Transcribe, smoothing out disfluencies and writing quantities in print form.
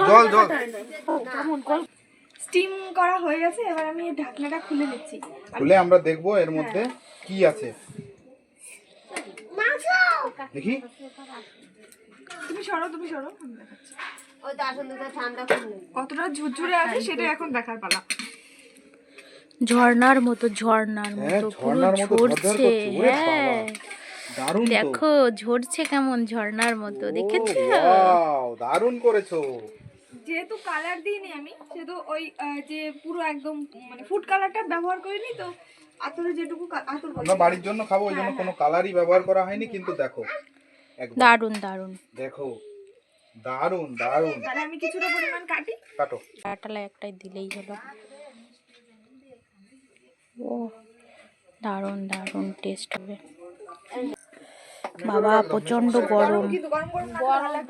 জল জল স্টিম করা হয়ে গেছে। এবার আমি এই ঢাকনাটা খুলে নিচ্ছি। খুলে আমরা দেখবো এর মধ্যে কি আছে। দেখি তুমি সরো আমি দেখাচ্ছি। কতটা ঝুরঝুরে আছে সেটা এখন দেখার পালা। ঝর্ণার মতো পুরো ঝরছে। হ্যাঁ দারুণ তো, দেখো ঝরছে কেমন ঝর্ণার মতো, দেখেছো? ওয়াও দারুণ করেছো। যেহেতু কালার দিইনি আমি, সেহেতু ওই যে পুরো একদম মানে ফুড কালারটা ব্যবহার করিনি, তো আতরে যেটুকু আতর আমরা বাড়ির জন্য খাবো ওই জন্য কোনো কালারই ব্যবহার করা হয়নি, কিন্তু দেখো দারুণ দারুণ, দেখো দারুণ দারুণ। তাহলে আমি কিছুটা পরিমাণ কাটি। কাটো। কাটালা একটাই দিলেই হলো। ও দারুণ দারুণ টেস্ট হবে বাবা, প্রচন্ড গরম। কিন্তু গরম গরম